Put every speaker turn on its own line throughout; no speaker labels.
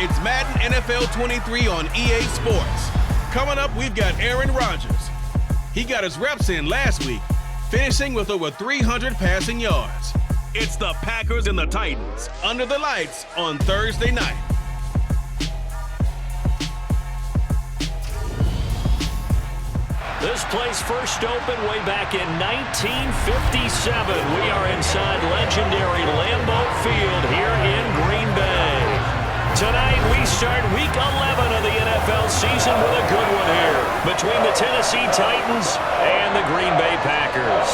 It's Madden NFL 23 on EA Sports. Coming up, we've got Aaron Rodgers. He got his reps in last week, finishing with over 300 passing yards. It's the Packers and the Titans under the lights on Thursday night.
This place first opened way back in 1957. We are inside legendary Lambeau Field here in Green Bay. Tonight we start Week 11 of the NFL season with a good one here between the Tennessee Titans and the Green Bay Packers.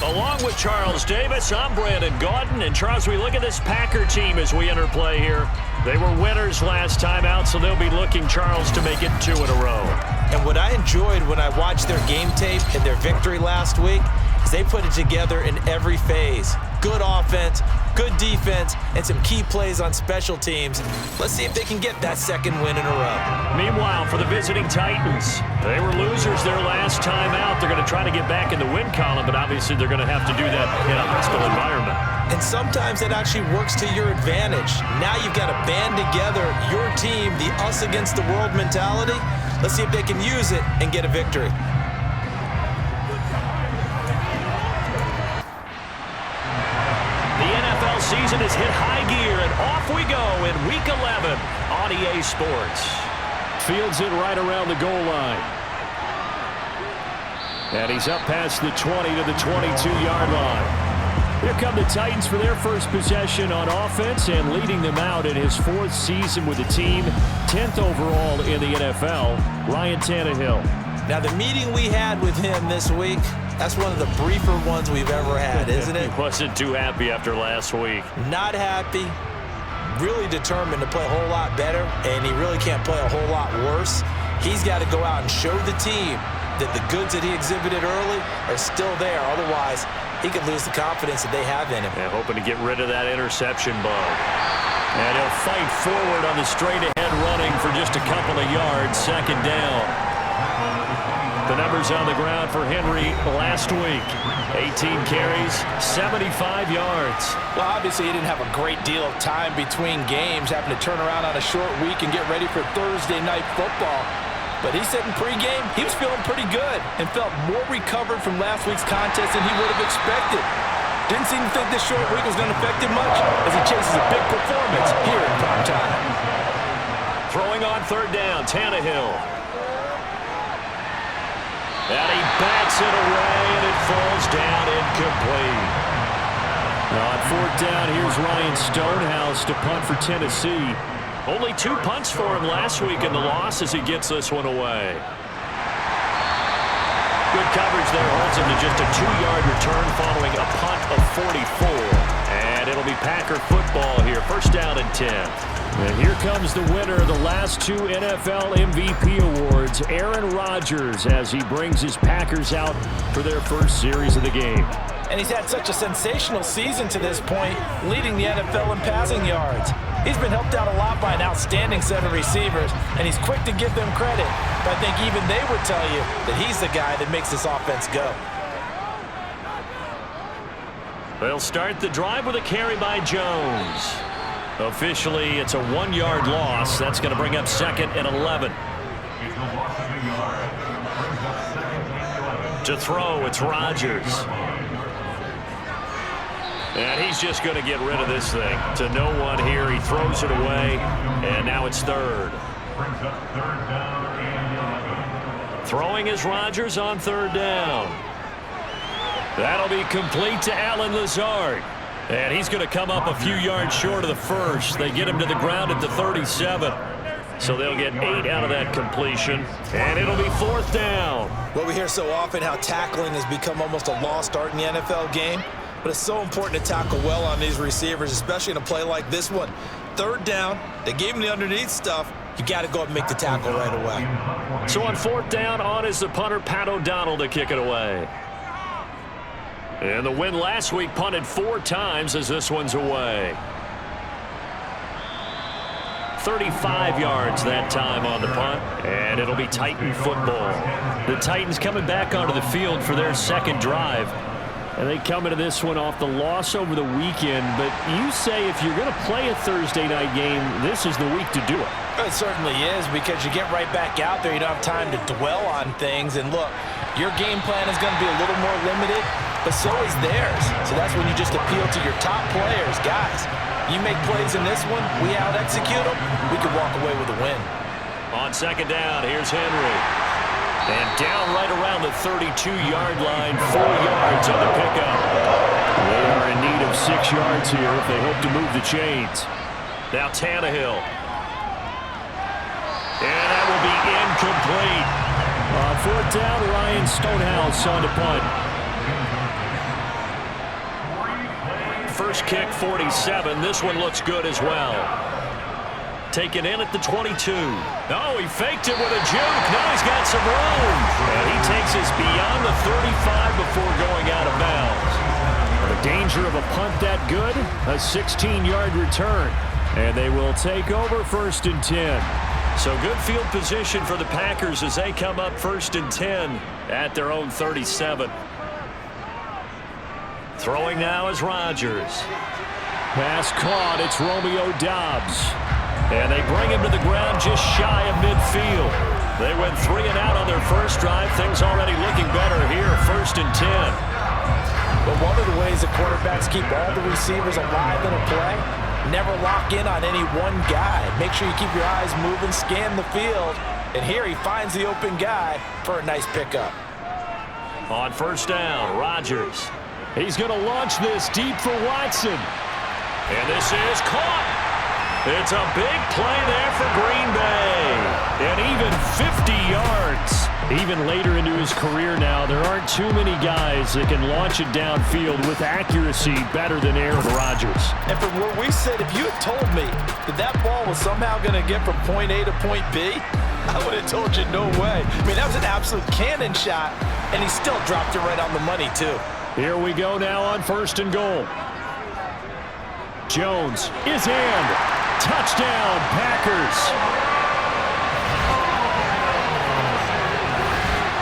Along with Charles Davis, I'm Brandon Gaudin. And Charles, we look at this Packer team as we enter play here. They were winners last time out, so they'll be looking, Charles, to make it 2 in a row.
And what I enjoyed when I watched their game tape and their victory last week is they put it together in every phase. Good offense, good defense, and some key plays on special teams. Let's see if they can get that second win in a row.
Meanwhile, for the visiting Titans, they were losers their last time out. They're going to try to get back in the win column, but obviously they're going to have to do that in a hostile environment.
And sometimes it actually works to your advantage. Now you've got to band together your team, the us against the world mentality. Let's see if they can use it and get a victory.
Season is hit high gear, and off we go in Week 11 on EA Sports. Fields it right around the goal line. And he's up past the 20 to the 22-yard line. Here come the Titans for their first possession on offense, and leading them out in his 4th season with the team, 10th overall in the NFL, Ryan Tannehill.
Now, the meeting we had with him this week, that's one of the briefer ones we've ever had, isn't it?
He wasn't too happy after last week.
Not happy. Really determined to play a whole lot better, and he really can't play a whole lot worse. He's got to go out and show the team that the goods that he exhibited early are still there. Otherwise, he could lose the confidence that they have in him.
Yeah, hoping to get rid of that interception bug. And he'll fight forward on the straight-ahead running for just a couple of yards, second down. The numbers on the ground for Henry last week. 18 carries, 75 yards.
Well, obviously he didn't have a great deal of time between games, having to turn around on a short week and get ready for Thursday night football. But he said in pregame he was feeling pretty good and felt more recovered from last week's contest than he would have expected. Didn't seem to think this short week was going to affect him much as he chases a big performance here in prime time.
Throwing on third down, Tannehill. And he bats it away, and it falls down incomplete. Now on 4th down, here's Ryan Stonehouse to punt for Tennessee. Only 2 punts for him last week in the loss as he gets this one away. Good coverage there, holds him to just a 2-yard return following a punt of 44. And it'll be Packer football here, first down and 10. And here comes the winner of the last 2 NFL MVP awards, Aaron Rodgers, as he brings his Packers out for their first series of the game.
And he's had such a sensational season to this point, leading the NFL in passing yards. He's been helped out a lot by an outstanding set of receivers, and he's quick to give them credit. But I think even they would tell you that he's the guy that makes this offense go.
They'll start the drive with a carry by Jones. Officially, it's a 1-yard loss. That's going to bring up 2nd and 11. To throw, it's Rodgers. And he's just going to get rid of this thing. To no one here. He throws it away, and now it's 3rd. Throwing is Rodgers on 3rd down. That'll be complete to Allen Lazard. And he's going to come up a few yards short of the first. They get him to the ground at the 37. So they'll get 8 out of that completion. And it'll be 4th down.
Well, we hear so often how tackling has become almost a lost art in the NFL game. But it's so important to tackle well on these receivers, especially in a play like this one. 3rd down, they gave him the underneath stuff. You got to go up and make the tackle right away.
So on 4th down, on is the punter, Pat O'Donnell, to kick it away. And the win last week punted 4 times as this one's away. 35 yards that time on the punt, and it'll be Titan football. The Titans coming back onto the field for their second drive. And they come into this one off the loss over the weekend, but you say if you're going to play a Thursday night game, this is the week to do it.
It certainly is, because you get right back out there. You don't have time to dwell on things. And look, your game plan is going to be a little more limited, but so is theirs. So that's when you just appeal to your top players. Guys, you make plays in this one, we out-execute them, we could walk away with a win.
On second down, here's Henry. And down right around the 32-yard line, 4 yards on the pickup. They are in need of 6 yards here if they hope to move the chains. Now Tannehill. And that will be incomplete. On fourth down, Ryan Stonehouse on the punt. First kick, 47. This one looks good as well. Taken in at the 22. Oh, he faked it with a juke. Now he's got some room. And he takes us beyond the 35 before going out of bounds. The danger of a punt that good? A 16-yard return. And they will take over 1st and 10. So good field position for the Packers as they come up 1st and 10 at their own 37. Throwing now is Rodgers. Pass caught. It's Romeo Doubs. And they bring him to the ground just shy of midfield. They went 3 and out on their first drive. Things already looking better here, 1st and 10.
But one of the ways the quarterbacks keep all the receivers alive in a play, never lock in on any one guy. Make sure you keep your eyes moving, scan the field. And here he finds the open guy for a nice pickup.
On first down, Rodgers. He's going to launch this deep for Watson. And this is caught. It's a big play there for Green Bay. And even 50 yards. Even later into his career now, there aren't too many guys that can launch it downfield with accuracy better than Aaron Rodgers.
And from where we said, if you had told me that ball was somehow going to get from point A to point B, I would have told you no way. I mean, that was an absolute cannon shot, and he still dropped it right on the money, too.
Here we go now on 1st and goal. Jones is in. Touchdown, Packers.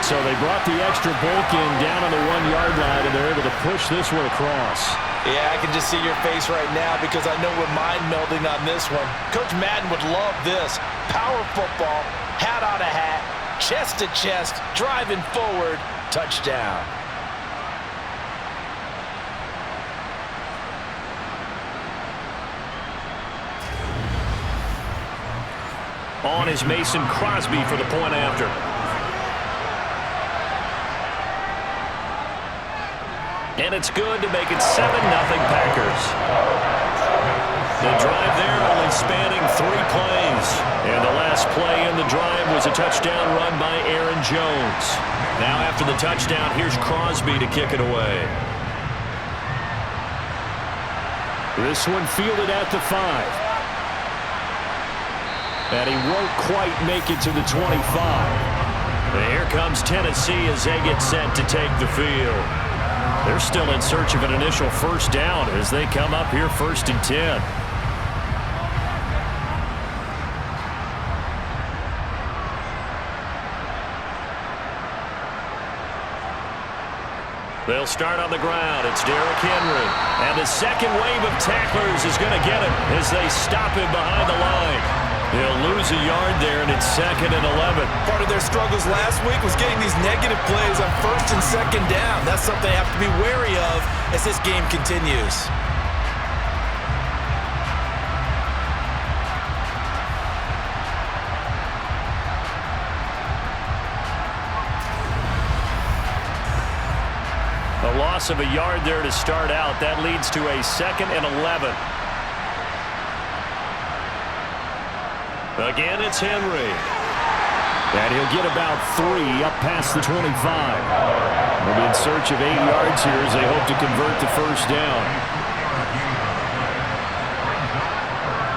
So they brought the extra bulk in down on the 1-yard line, and they're able to push this one across.
Yeah, I can just see your face right now because I know we're mind melding on this one. Coach Madden would love this. Power football, hat on a hat, chest to chest, driving forward, touchdown.
On is Mason Crosby for the point after. And it's good to make it 7-0 Packers. The drive there only spanning 3 plays. And the last play in the drive was a touchdown run by Aaron Jones. Now after the touchdown, here's Crosby to kick it away. This one fielded at the 5. And he won't quite make it to the 25. And here comes Tennessee as they get set to take the field. They're still in search of an initial first down as they come up here 1st and 10. They'll start on the ground. It's Derrick Henry. And the second wave of tacklers is going to get him as they stop him behind the line. They'll lose a yard there, and it's 2nd and 11.
Part of their struggles last week was getting these negative plays on 1st and 2nd down. That's something they have to be wary of as this game continues.
A loss of a yard there to start out. That leads to a 2nd and 11. Again, it's Henry. And he'll get about 3 up past the 25. They'll be in search of 8 yards here as they hope to convert the first down.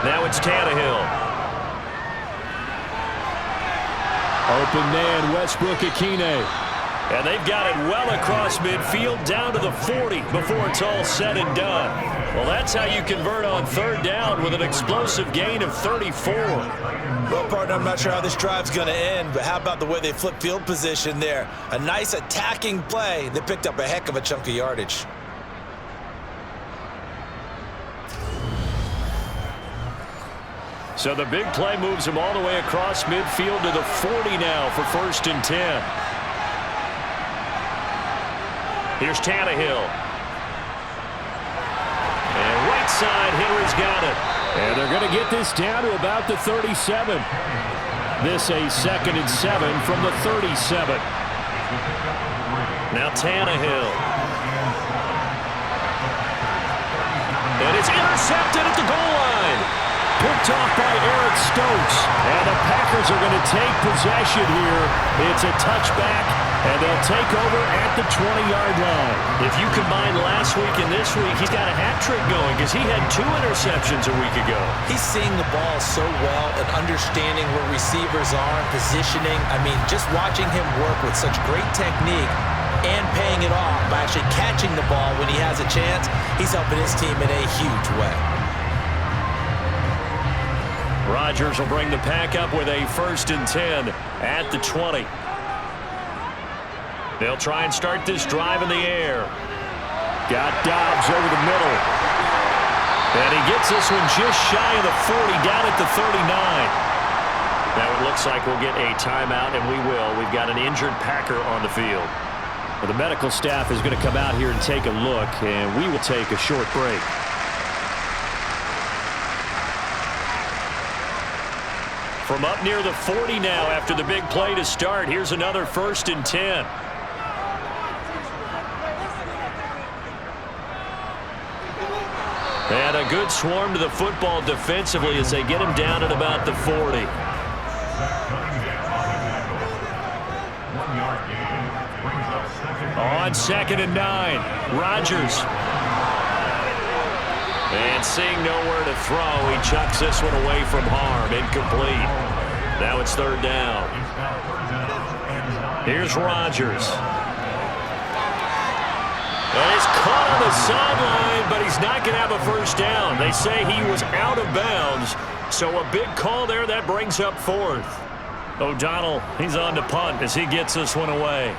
Now it's Tannehill. Open man, Westbrook-Ikhine. And they've got it well across midfield down to the 40 before it's all said and done. Well, that's how you convert on third down with an explosive gain of 34.
Well, partner, I'm not sure how this drive's going to end, but how about the way they flip field position there? A nice attacking play. They picked up a heck of a chunk of yardage.
So the big play moves him all the way across midfield to the 40 now for 1st and 10. Here's Tannehill. And right side, Henry's got it. And they're going to get this down to about the 37. This a 2nd and 7 from the 37. Now Tannehill. And it's intercepted at the goal line. Picked off by Eric Stokes. And the Packers are going to take possession here. It's a touchback, and they'll take over at the 20-yard line. If you combine last week and this week, he's got a hat trick going because he had 2 interceptions a week ago.
He's seeing the ball so well and understanding where receivers are and positioning. I mean, just watching him work with such great technique and paying it off by actually catching the ball when he has a chance, he's helping his team in a huge way.
Rodgers will bring the pack up with a 1st and 10 at the 20. They'll try and start this drive in the air. Got Dobbs over the middle. And he gets this one just shy of the 40, down at the 39. Now it looks like we'll get a timeout, and we will. We've got an injured Packer on the field. Well, the medical staff is going to come out here and take a look, and we will take a short break. From up near the 40 now after the big play to start, here's another 1st and 10. And a good swarm to the football defensively as they get him down at about the 40. On 2nd and 9, Rodgers. And seeing nowhere to throw, he chucks this one away from harm. Incomplete. Now it's 3rd down. Here's Rodgers. And he's caught on the sideline, but he's not going to have a 1st down. They say he was out of bounds, so a big call there. That brings up 4th. O'Donnell, he's on to punt as he gets this one away.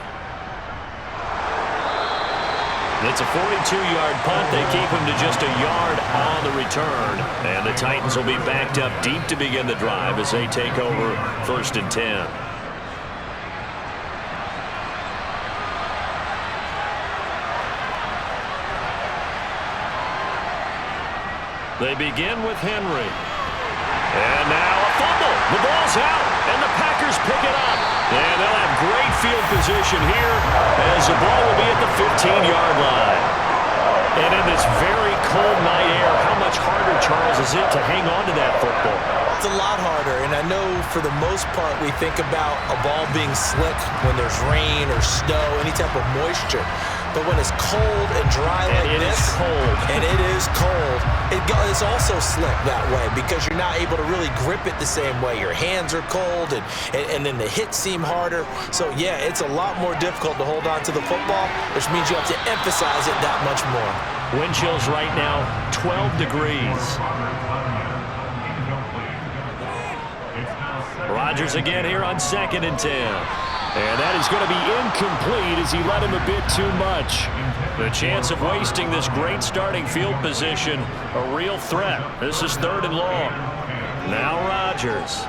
It's a 42-yard punt. They keep him to just a yard on the return. And the Titans will be backed up deep to begin the drive as they take over 1st and 10. They begin with Henry. And now a fumble. The ball's out, and the Packers pick it up. And they'll have great field position here as the ball will be at the 15-yard line. And in this very cold night air, how much harder, Charles, is it to hang on to that football?
It's a lot harder, and I know for the most part we think about a ball being slick when there's rain or snow, any type of moisture. But when it's cold and dry like this, and it is cold, it's also slick that way because you're not able to really grip it the same way. Your hands are cold, and then the hits seem harder. So, yeah, it's a lot more difficult to hold on to the football, which means you have to emphasize it that much more.
Wind chills right now, 12 degrees. Rodgers again here on 2nd and 10. And that is going to be incomplete as he let him a bit too much. The chance of wasting this great starting field position, a real threat. This is 3rd and long. Now Rodgers.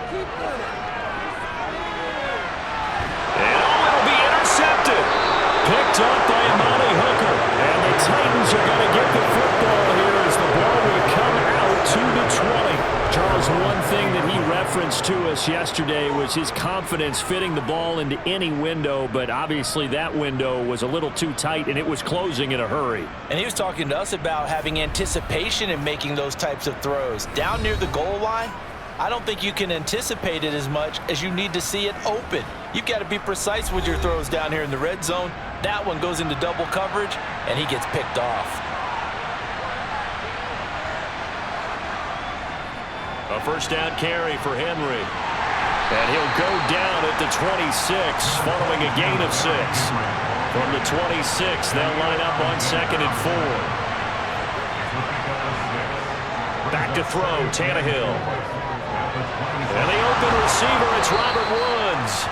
And it'll be intercepted. Picked up by Amani Hooker. And the Titans are going to get the football here as the ball will come out to the 20. Charles, one thing that he referenced to us yesterday was his confidence fitting the ball into any window, but obviously that window was a little too tight and it was closing in a hurry.
And he was talking to us about having anticipation in making those types of throws. Down near the goal line, I don't think you can anticipate it as much as you need to see it open. You've got to be precise with your throws down here in the red zone. That one goes into double coverage, and he gets picked off.
A 1st down carry for Henry. And he'll go down at the 26 following a gain of 6. From the 26, they'll line up on 2nd and 4. Back to throw, Tannehill. And the open receiver, it's Robert Woods.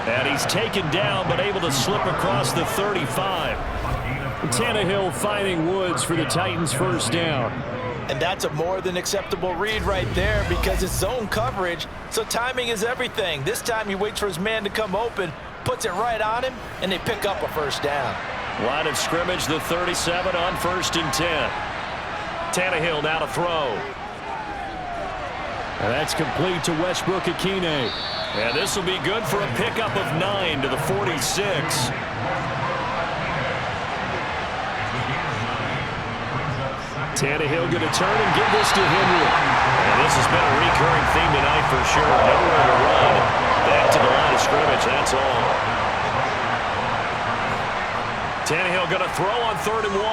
And he's taken down, but able to slip across the 35. Tannehill finding Woods for the Titans' first down.
And that's a more than acceptable read right there because it's zone coverage, so timing is everything. This time he waits for his man to come open, puts it right on him, and they pick up a first down.
Line of scrimmage, the 37 on 1st and 10. Tannehill now to throw.
And that's complete to Westbrook-Ikhine.
And this will be good for a pickup of 9 to the 46.
Tannehill going to turn and give this to Henry.
And this has been a recurring theme tonight for sure. Nowhere to run. Back to the line of scrimmage, that's all. Tannehill going to throw on 3rd and 1.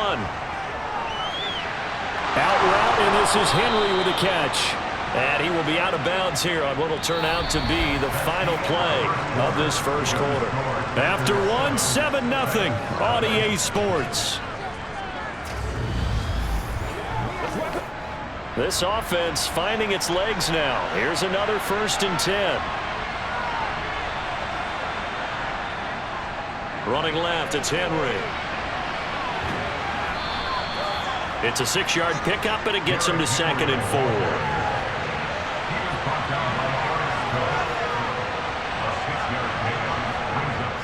Out route, and this is Henry with a catch.
And he will be out of bounds here on what will turn out to be the final play of this first quarter.
After 1, 7-0 on EA Sports.
This offense finding its legs now. Here's another 1st and 10. Running left, it's Henry. It's a 6-yard pickup, and it gets him to 2nd and 4.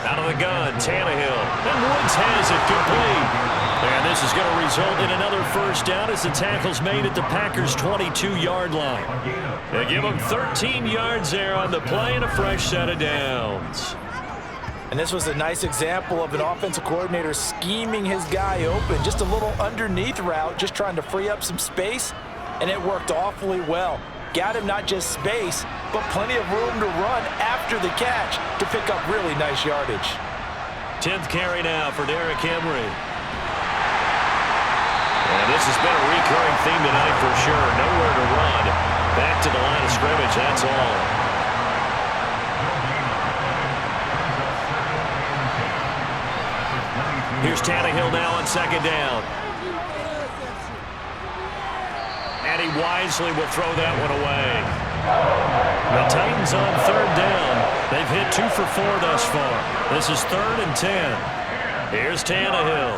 Out of the gun, Tannehill. And Woods has it complete. And this is going to result in another first down as the tackle's made at the Packers' 22-yard line. They give them 13 yards there on the play and a fresh set of downs.
And this was a nice example of an offensive coordinator scheming his guy open. Just a little underneath route, just trying to free up some space, and it worked awfully well. Got him not just space, but plenty of room to run after the catch to pick up really nice yardage.
10th carry now for Derrick Henry. And this has been a recurring theme tonight for sure. Nowhere to run. Back to the line of scrimmage, that's all. Here's Tannehill now on 2nd down. And he wisely will throw that one away. The Titans on 3rd down. They've hit 2 for 4 thus far. This is 3rd and 10. Here's Tannehill.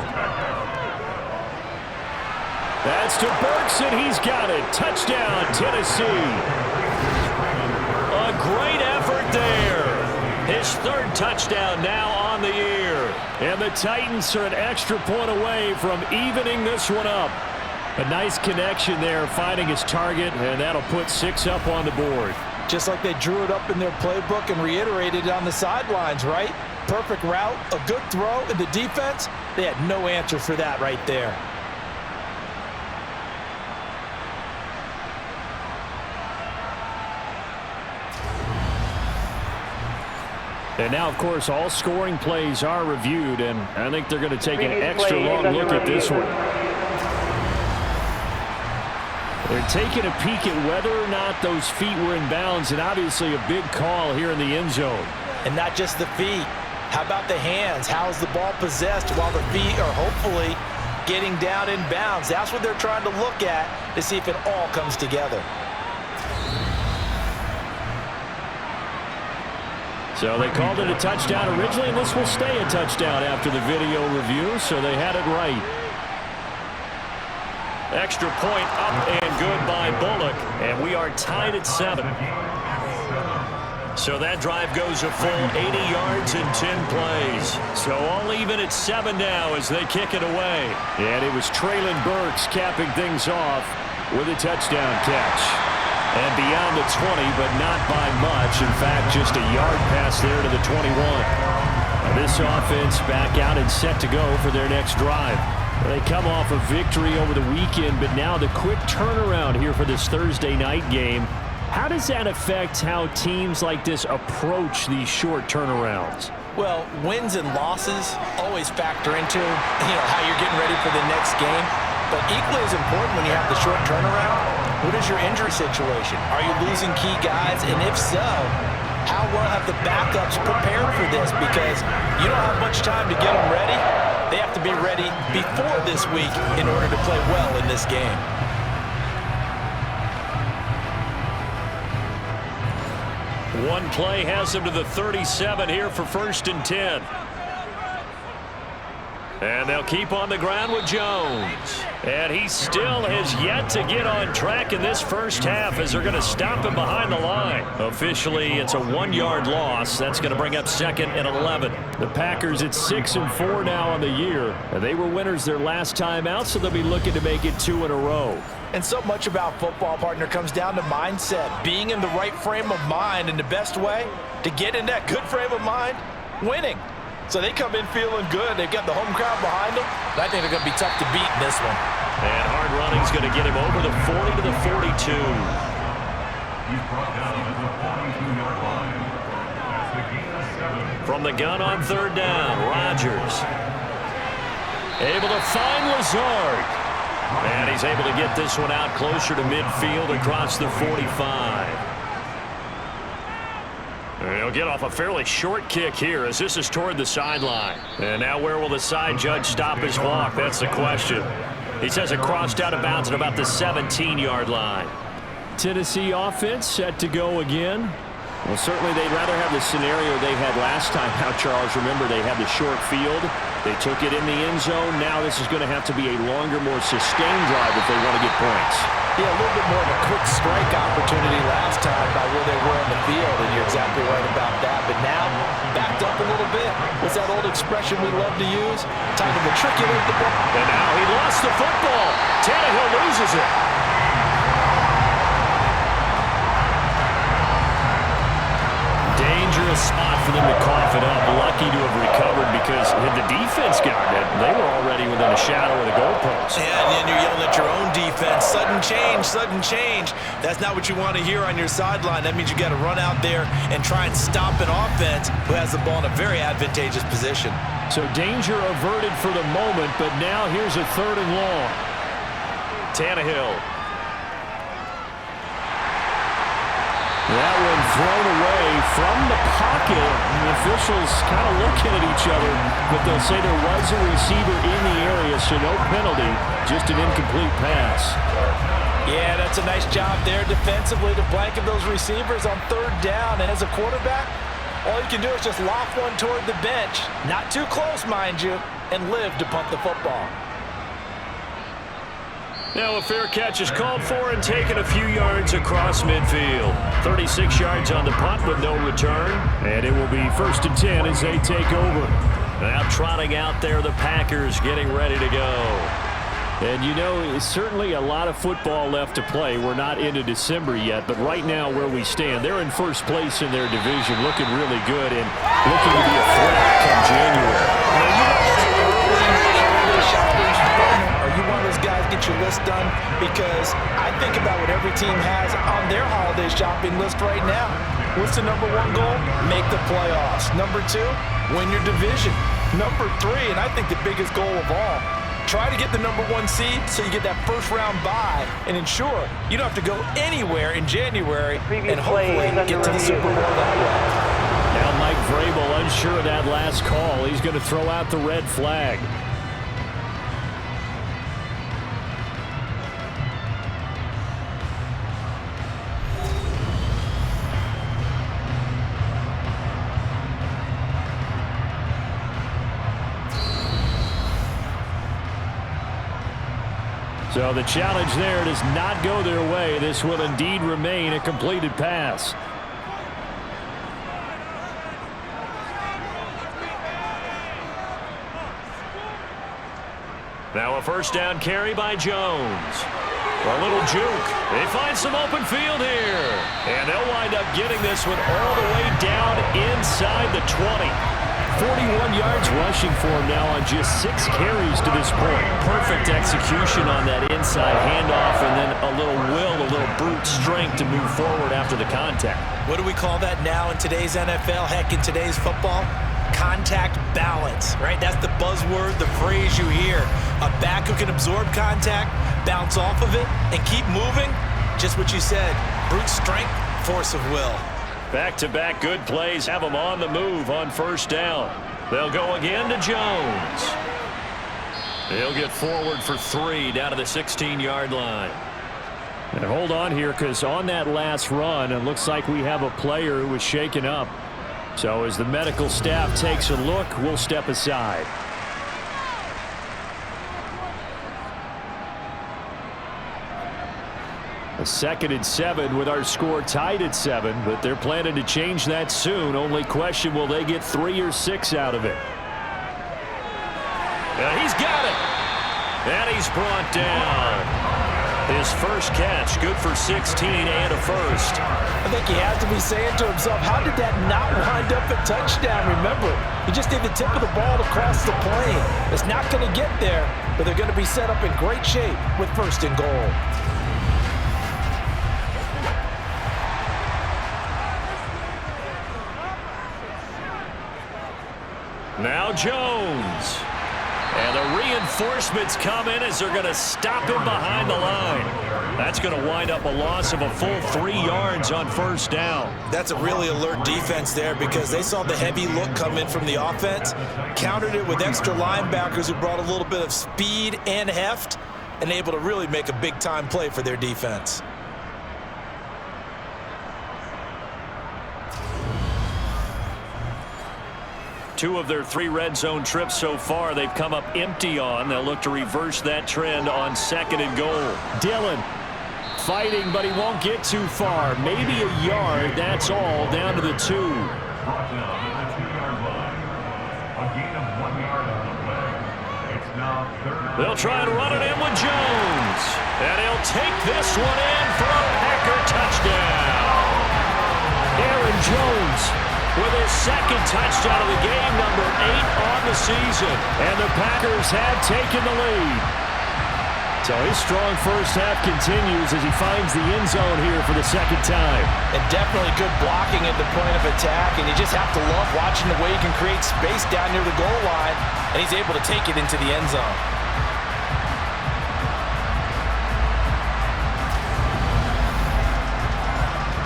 That's to Burks, and he's got it. Touchdown, Tennessee.
A great effort there. His 3rd touchdown now on the year.
And the Titans are an extra point away from evening this one up. A nice connection there, finding his target, and that'll put 6 up on the board.
Just like they drew it up in their playbook and reiterated it on the sidelines, right? Perfect route, a good throw, and the defense, they had no answer for that right there.
And now, of course, all scoring plays are reviewed, and I think they're going to take an extra long look at this one. They're taking a peek at whether or not those feet were in bounds, and obviously a big call here in the end zone.
And not just the feet. How about the hands? How is the ball possessed while the feet are hopefully getting down in bounds? That's what they're trying to look at to see if it all comes together.
So they called it a touchdown originally, and this will stay a touchdown after the video review, so they had it right.
Extra point up and good by Bullock, and we are tied at 7. So that drive goes a full 80 yards in 10 plays. So all even at 7 now as they kick it away.
And it was Treylon Burks capping things off with a touchdown catch. And beyond the 20, but not by much. In fact, just a yard pass there to the 21. Now this offense back out and set to go for their next drive. They come off a victory over the weekend, but now the quick turnaround here for this Thursday night game. How does that affect how teams like this approach these short turnarounds?
Well, wins and losses always factor into, how you're getting ready for the next game. But equally as important when you have the short turnaround, what is your injury situation? Are you losing key guys? And if so, how well have the backups prepared for this? Because you don't have much time to get them ready. They have to be ready before this week in order to play well in this game.
One play has him to the 37 here for 1st and 10. And they'll keep on the ground with Jones. And he still has yet to get on track in this first half as they're going to stop him behind the line. Officially, it's a 1-yard loss. That's going to bring up 2nd and 11. The Packers at 6-4 now on the year. And they were winners their last time out, so they'll be looking to make it 2 in a row.
And so much about football, partner, comes down to mindset. Being in the right frame of mind, and the best way to get in that good frame of mind, winning. So they come in feeling good. They've got the home crowd behind them. I think they're going to be tough to beat in this one.
And hard running's going to get him over the 40 to the 42.
He's brought down at the 42-yard line. That's the gain of 7.
From the gun on 3rd down, Rodgers able to find Lazard. And he's able to get this one out closer to midfield across the 45. He'll get off a fairly short kick here as this is toward the sideline. And now where will the side judge stop his walk? That's the question. He says it crossed out of bounds at about the 17-yard line. Tennessee offense set to go again. Well, certainly they'd rather have the scenario they had last time out, Charles. Remember, they had the short field. They took it in the end zone. Now this is going to have to be a longer, more sustained drive if they want to get points.
Yeah, a little bit more of a quick strike opportunity last time by where they were on the field, and you're exactly right about that. But now, backed up a little bit. What's that old expression we love to use? Time to matriculate the ball.
And now he lost the football. Tannehill loses it. Dangerous spot for them to cough it up. Lucky to have recovered because had the defense gotten it, they were already within a shadow of the goalpost.
Yeah, and then you're yelling at your own defense. Sudden change, sudden change. That's not what you want to hear on your sideline. That means you got to run out there and try and stop an offense who has the ball in a very advantageous position.
So danger averted for the moment, but now here's a 3rd and long. Tannehill. That one thrown away from the pocket. The officials kind of looking at each other, but they'll say there was a receiver in the area, so no penalty, just an incomplete pass.
Yeah, that's a nice job there defensively to blanket those receivers on 3rd down. And as a quarterback, all you can do is just loft one toward the bench, not too close, mind you, and live to punt the football.
Now a fair catch is called for and taken a few yards across midfield. 36 yards on the punt with no return. And it will be 1st and 10 as they take over. Now trotting out there the Packers getting ready to go. And you know, certainly a lot of football left to play. We're not into December yet, but right now where we stand, they're in 1st place in their division, looking really good and looking to be a threat come January.
Are you one of those guys get your list done? Because I think about what every team has on their holiday shopping list right now. What's the number 1 goal? Make the playoffs. Number 2, win your division. Number 3, and I think the biggest goal of all, try to get the number 1 seed so you get that 1st round bye and ensure you don't have to go anywhere in January and hopefully get to the Super Bowl that way.
Now Mike Vrabel unsure of that last call. He's going to throw out the red flag. So the challenge there does not go their way. This will indeed remain a completed pass. Now a 1st down carry by Jones. A little juke. They find some open field here. And they'll wind up getting this one all the way down inside the 20. 41 yards rushing for him now on just 6 carries to this point. Perfect execution on that inside handoff, and then a little will, a little brute strength to move forward after the contact.
What do we call that now in today's NFL? Heck, in today's football? Contact balance, right? That's the buzzword, the phrase you hear. A back who can absorb contact, bounce off of it, and keep moving. Just what you said, brute strength, force of will.
Back-to-back good plays have them on the move on first down. They'll go again to Jones. He'll get forward for 3 down to the 16-yard line.
And hold on here, because on that last run, it looks like we have a player who was shaken up. So as the medical staff takes a look, we'll step aside. A 2nd and 7 with our score tied at 7, but they're planning to change that soon. Only question, will they get 3 or 6 out of it?
He's got it. And he's brought down. His first catch, good for 16 and a first.
I think he has to be saying to himself, how did that not wind up a touchdown? Remember, he just did the tip of the ball across the plane. It's not going to get there, but they're going to be set up in great shape with 1st and goal.
Now Jones. And the reinforcements come in as they're going to stop him behind the line. That's going to wind up a loss of a full 3 yards on first down.
That's a really alert defense there because they saw the heavy look come in from the offense, countered it with extra linebackers who brought a little bit of speed and heft, and able to really make a big-time play for their defense.
Two of their 3 red zone trips so far, they've come up empty on. They'll look to reverse that trend on 2nd and goal.
Dillon fighting, but he won't get too far. Maybe a yard, that's all, down to the 2.
Brought down at the 2-yard line. A gain of 1 yard on the play. It's now 3rd.
They'll try and run it in with Jones. And he'll take this one in for a Packer touchdown.
Aaron Jones
with his 2nd touchdown of the game, number 8 on the season.
And the Packers have taken the lead. So his strong first half continues as he finds the end zone here for the 2nd time.
And definitely good blocking at the point of attack, and you just have to love watching the way he can create space down near the goal line, and he's able to take it into the end zone.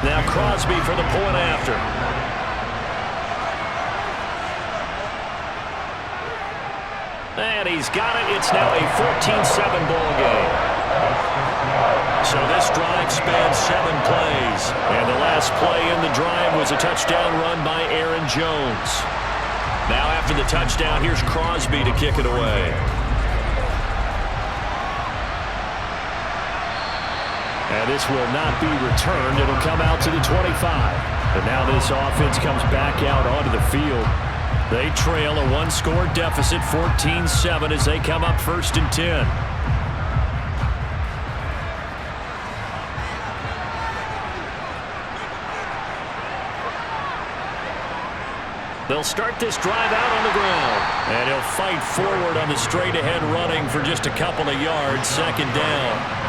Now Crosby for the point after. And he's got it. It's now a 14-7 ball game. So this drive spans 7 plays. And the last play in the drive was a touchdown run by Aaron Jones. Now after the touchdown, here's Crosby to kick it away.
And this will not be returned. It'll come out to the 25. And now this offense comes back out onto the field.
They trail a 1-score deficit, 14-7, as they come up 1st and 10. They'll start this drive out on the ground. And he'll fight forward on the straight-ahead running for just a couple of yards, 2nd down.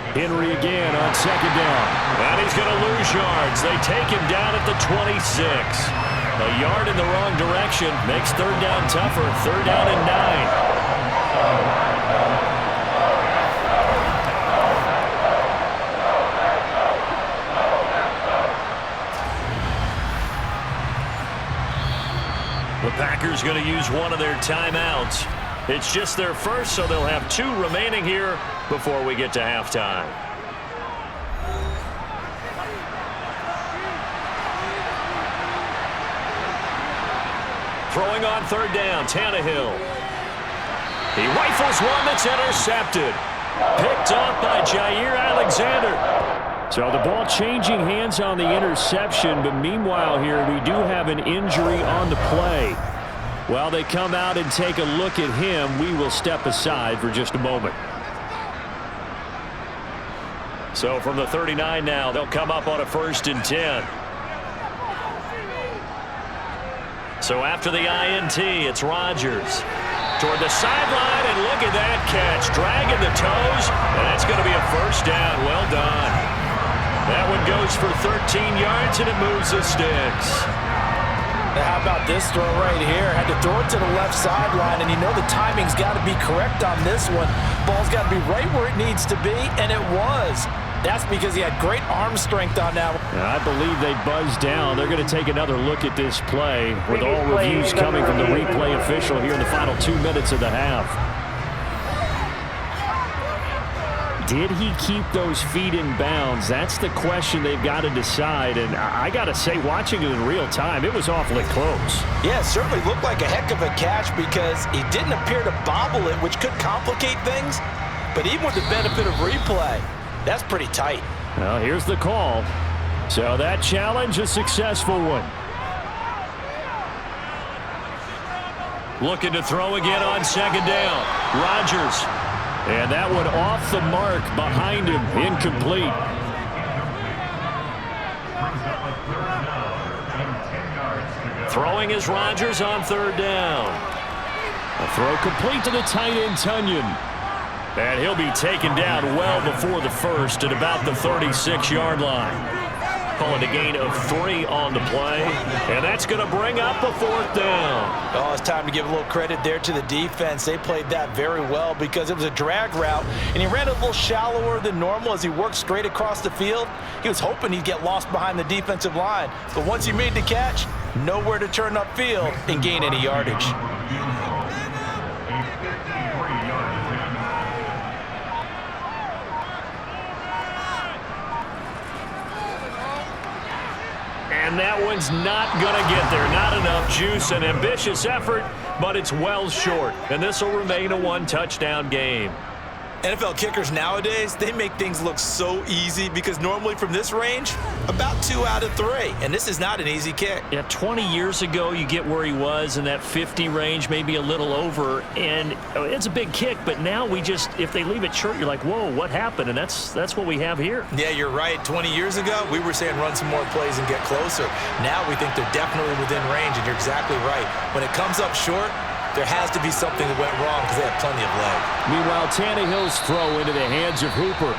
Henry again on 2nd down.
And he's going to lose yards. They take him down at the 26. A yard in the wrong direction makes 3rd down tougher. 3rd down and 9. The Packers going to use one of their timeouts. It's just their first, so they'll have 2 remaining here before we get to halftime. Throwing on 3rd down, Tannehill. He rifles one that's intercepted. Picked off by Jair Alexander.
So the ball changing hands on the interception, but meanwhile here we do have an injury on the play. While they come out and take a look at him, we will step aside for just a moment.
So from the 39 now, they'll come up on a 1st and 10. So after the INT, it's Rodgers. Toward the sideline, and look at that catch. Dragging the toes, and that's going to be a 1st down. Well done. That one goes for 13 yards, and it moves the sticks.
Now how about this throw right here? Had to throw it to the left sideline, and you know the timing's got to be correct on this one. Ball's got to be right where it needs to be, and it was. That's because he had great arm strength on that one.
And I believe they buzzed down. They're going to take another look at this play with all reviews coming from the replay official here in the final 2 minutes of the half. Did he keep those feet in bounds? That's the question they've got to decide. And I got to say, watching it in real time, it was awfully close.
Yeah, it certainly looked like a heck of a catch because he didn't appear to bobble it, which could complicate things. But even with the benefit of replay, that's pretty tight.
Well, here's the call. So that challenge, a successful one. Looking to throw again on second down. Rodgers. And that one off the mark behind him. Incomplete. Throwing is Rodgers on third down. A throw complete to the tight end, Tunyon. And he'll be taken down well before the first at about the 36-yard line. Calling a gain of 3 on the play. And that's going to bring up a fourth down.
Oh, it's time to give a little credit there to the defense. They played that very well because it was a drag route, and he ran a little shallower than normal as he worked straight across the field. He was hoping he'd get lost behind the defensive line. But once he made the catch, nowhere to turn upfield and gain any yardage.
And that one's not going to get there. Not enough juice. An ambitious effort, but it's well short. And this will remain a one-touchdown game.
NFL kickers nowadays, they make things look so easy because normally from this range, about 2 out of 3. And this is not an easy kick.
Yeah, 20 years ago, you get where he was in that 50 range, maybe a little over. And it's a big kick, but now we just, if they leave it short, you're like, whoa, what happened? And that's what we have here.
Yeah, you're right. 20 years ago, we were saying run some more plays and get closer. Now we think they're definitely within range, and you're exactly right. When it comes up short, there has to be something that went wrong because they have plenty of leg.
Meanwhile, Tannehill's throw into the hands of Hooper.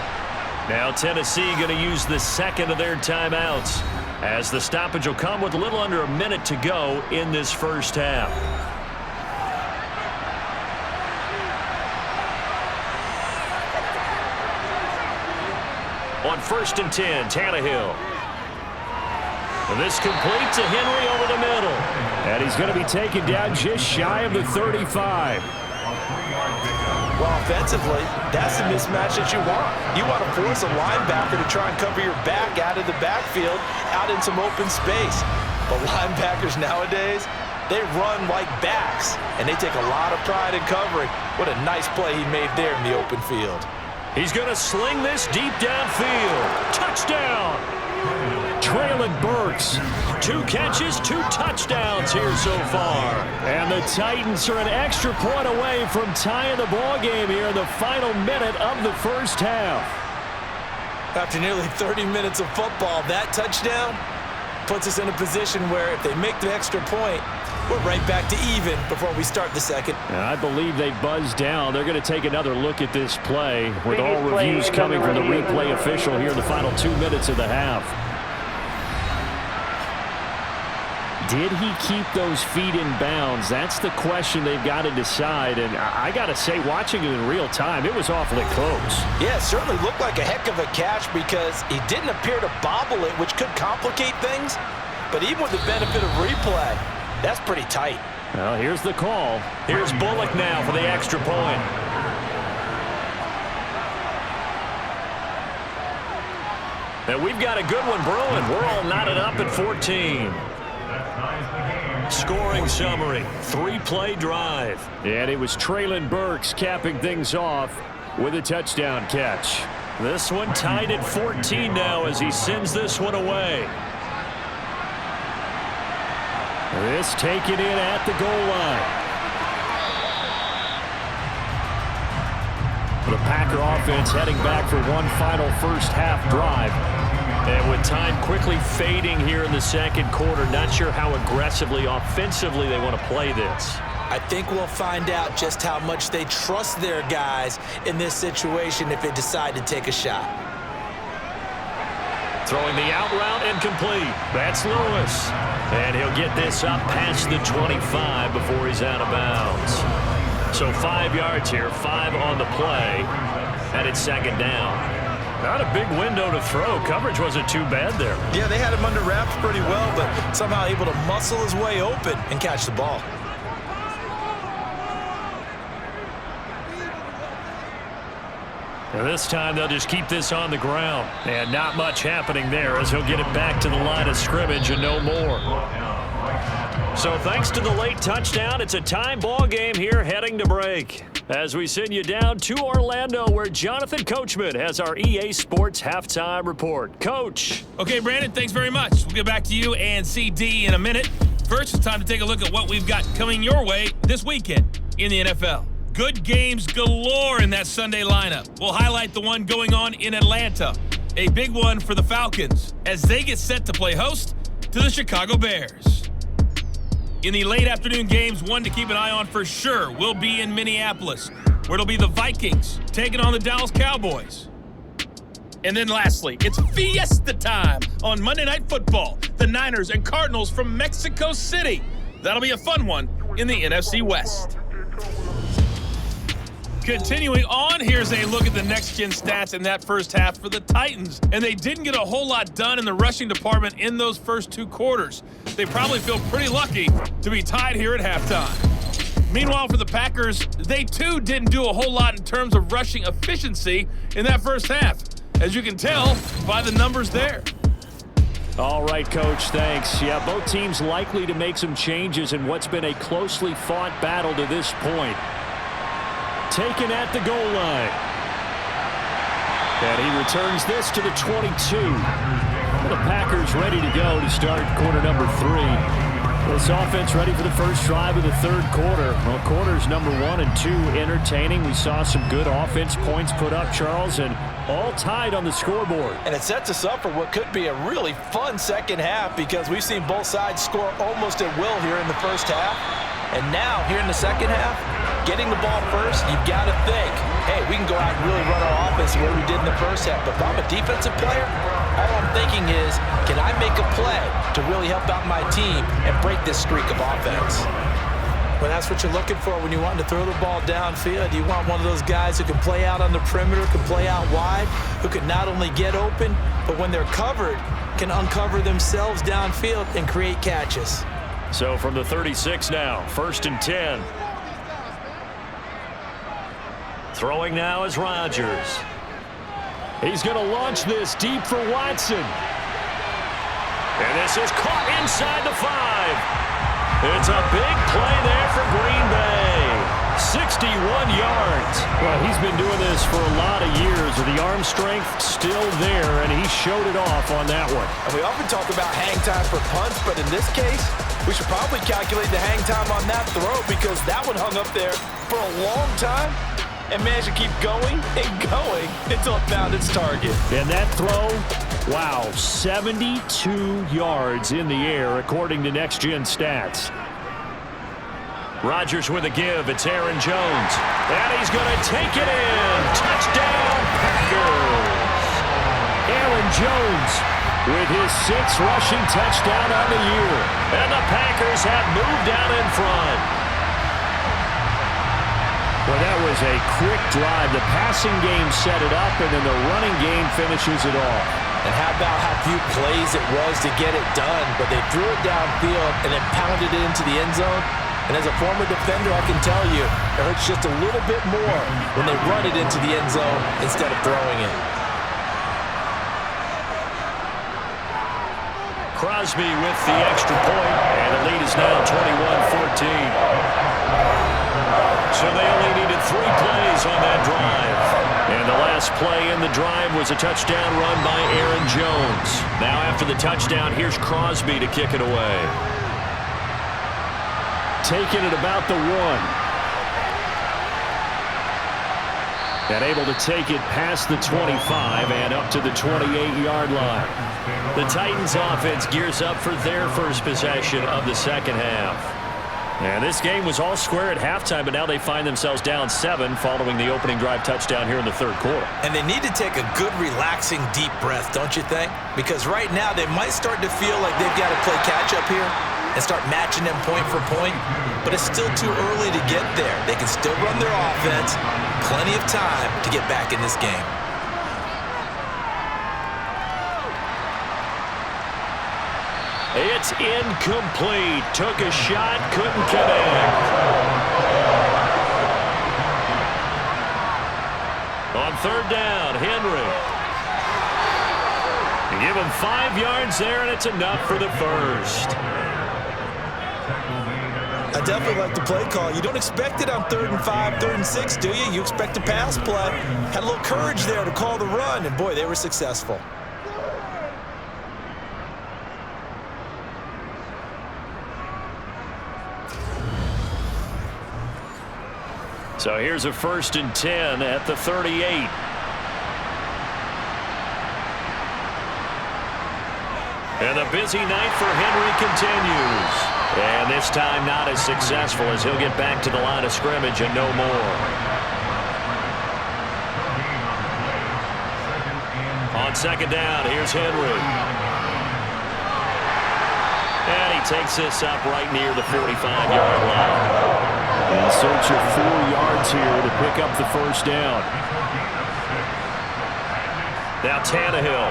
Now Tennessee going to use the second of their timeouts as the stoppage will come with a little under a minute to go in this first half. On 1st and 10, Tannehill. And this complete to Henry over the middle. And he's going to be taken down just shy of the 35.
Well, offensively, that's the mismatch that you want. You want to force a linebacker to try and cover your back out of the backfield, out in some open space. But linebackers nowadays, they run like backs, and they take a lot of pride in covering. What a nice play he made there in the open field.
He's going to sling this deep downfield. Touchdown! Traylon Burks. 2 catches, 2 touchdowns here so far. And the Titans are an extra point away from tying the ball game here in the final minute of the first half.
After nearly 30 minutes of football, that touchdown puts us in a position where if they make the extra point, we're right back to even before we start the second.
And I believe they buzzed down. They're going to take another look at this play with all reviews coming from the replay official here in the final 2 minutes of the half. Did he keep those feet in bounds? That's the question they've got to decide. And I got to say, watching it in real time, it was awfully close.
Yeah, it certainly looked like a heck of a catch because he didn't appear to bobble it, which could complicate things. But even with the benefit of replay, that's pretty tight.
Well, here's the call. Here's Bullock now for the extra point. And we've got a good one brewing. We're all knotted up at 14. Scoring summary, 3-play drive. And it was Traylon Burks capping things off with a touchdown catch. This one tied at 14 now as he sends this one away. This taken in at the goal line. The Packer offense heading back for one final first half drive. And with time quickly fading here in the second quarter, not sure how aggressively, offensively they want to play this.
I think we'll find out just how much they trust their guys in this situation if they decide to take a shot.
Throwing the out route and complete. That's Lewis. And he'll get this up past the 25 before he's out of bounds. So 5 yards here, 5 on the play, and it's second down.
Not a big window to throw. Coverage wasn't too bad there.
Yeah, they had him under wraps pretty well, but somehow able to muscle his way open and catch the ball.
And this time they'll just keep this on the ground. And not much happening there as he'll get it back to the line of scrimmage and no more. So thanks to the late touchdown, it's a tie ball game here heading to break. As we send you down to Orlando, where Jonathan Coachman has our EA Sports Halftime Report. Coach.
Okay, Brandon, thanks very much. We'll get back to you and CD in a minute. First, it's time to take a look at what we've got coming your way this weekend in the NFL. Good games galore in that Sunday lineup. We'll highlight the one going on in Atlanta. A big one for the Falcons as they get set to play host to the Chicago Bears. In the late afternoon games, one to keep an eye on for sure will be in Minneapolis, where it'll be the Vikings taking on the Dallas Cowboys. And then lastly, it's fiesta time on Monday Night Football. The Niners and Cardinals from Mexico City. That'll be a fun one in the NFC West. Continuing on, here's a look at the next-gen stats in that first half for the Titans. And they didn't get a whole lot done in the rushing department in those first two quarters. They probably feel pretty lucky to be tied here at halftime. Meanwhile, for the Packers, they too didn't do a whole lot in terms of rushing efficiency in that first half, as you can tell by the numbers there.
All right, Coach, thanks. Yeah, both teams likely to make some changes in what's been a closely fought battle to this point. Taken at the goal line. And he returns this to the 22. The Packers ready to go to start quarter number 3. This offense ready for the first drive of the third quarter. Well, quarters number 1 and 2 entertaining. We saw some good offense points put up, Charles, and all tied on the scoreboard.
And it sets us up for what could be a really fun second half because we've seen both sides score almost at will here in the first half. And now, here in the second half, getting the ball first, you've got to think, hey, we can go out and really run our offense the way we did in the first half. But if I'm a defensive player, all I'm thinking is, can I make a play to really help out my team and break this streak of offense? Well, that's what you're looking for when you want to throw the ball downfield. You want one of those guys who can play out on the perimeter, can play out wide, who can not only get open, but when they're covered, can uncover themselves downfield and create catches.
So from the 36 now, 1st and 10. Throwing now is Rodgers. He's going to launch this deep for Watson. And this is caught inside the 5. It's a big play there for Green Bay. 61 yards. Well, he's been doing this for a lot of years with the arm strength still there, and he showed it off on that one.
And we often talk about hang time for punts, but in this case, we should probably calculate the hang time on that throw because that one hung up there for a long time and managed to keep going and going until it found its target.
And that throw, wow, 72 yards in the air according to Next Gen Stats. Rodgers with a give. It's Aaron Jones. And he's going to take it in. Touchdown, Packers. Aaron Jones with his 6th rushing touchdown on the year. And the Packers have moved down in front. Well, that was a quick drive. The passing game set it up, and then the running game finishes it off.
And how about how few plays it was to get it done, but they threw it downfield and then pounded it into the end zone. And as a former defender, I can tell you, it hurts just a little bit more when they run it into the end zone instead of throwing it.
Crosby with the extra point, and the lead is now 21-14. So they only needed 3 plays on that drive. And the last play in the drive was a touchdown run by Aaron Jones. Now after the touchdown, here's Crosby to kick it away. Taking it about the 1. And able to take it past the 25 and up to the 28-yard line. The Titans offense gears up for their first possession of the second half. And this game was all square at halftime, but now they find themselves down 7 following the opening drive touchdown here in the third quarter.
And they need to take a good, relaxing, deep breath, don't you think? Because right now they might start to feel like they've got to play catch-up here and start matching them point for point, but it's still too early to get there. They can still run their offense. Plenty of time to get back in this game.
It's incomplete. Took a shot, couldn't connect. On third down, Henry. They give him 5 yards there, and it's enough for the first.
I definitely like the play call. You don't expect it on 3rd and 5, 3rd and 6, do you? You expect a pass play. Had a little courage there to call the run, and boy, they were successful.
So here's a 1st and 10 at the 38. And the busy night for Henry continues. And this time not as successful as he'll get back to the line of scrimmage and no more. On 2nd down, here's Henry. And he takes this up right near the 45-yard line.
In search of 4 yards here to pick up the 1st down.
Now Tannehill.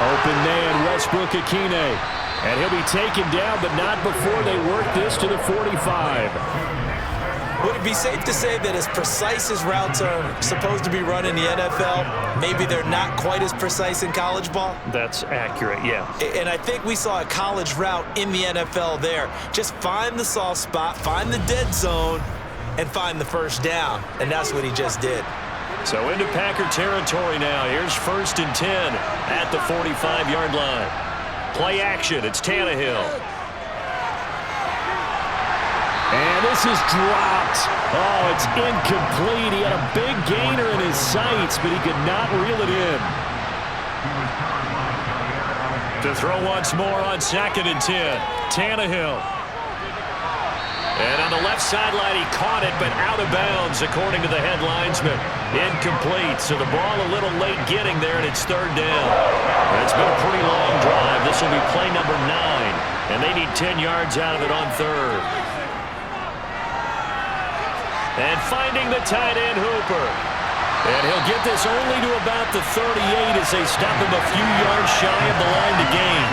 Open man, Westbrook Akine. And he'll be taken down, but not before they work this to the 45.
Would it be safe to say that as precise as routes are supposed to be run in the NFL, maybe they're not quite as precise in college ball?
That's accurate, yeah.
And I think we saw a college route in the NFL there. Just find the soft spot, find the dead zone, and find the 1st down. And that's what he just did.
So into Packer territory now. Here's 1st and 10 at the 45-yard line. Play action. It's Tannehill.
And this is dropped. Oh, it's incomplete. He had a big gainer in his sights, but he could not reel it in.
To throw once more on 2nd and 10. Tannehill. And on the left sideline, he caught it, but out of bounds, according to the head linesman. Incomplete, so the ball a little late getting there, and it's 3rd down. It's been a pretty long drive. This will be play number 9, and they need 10 yards out of it on 3rd. And finding the tight end, Hooper. And he'll get this only to about the 38 as they stop him a few yards shy of the line to gain.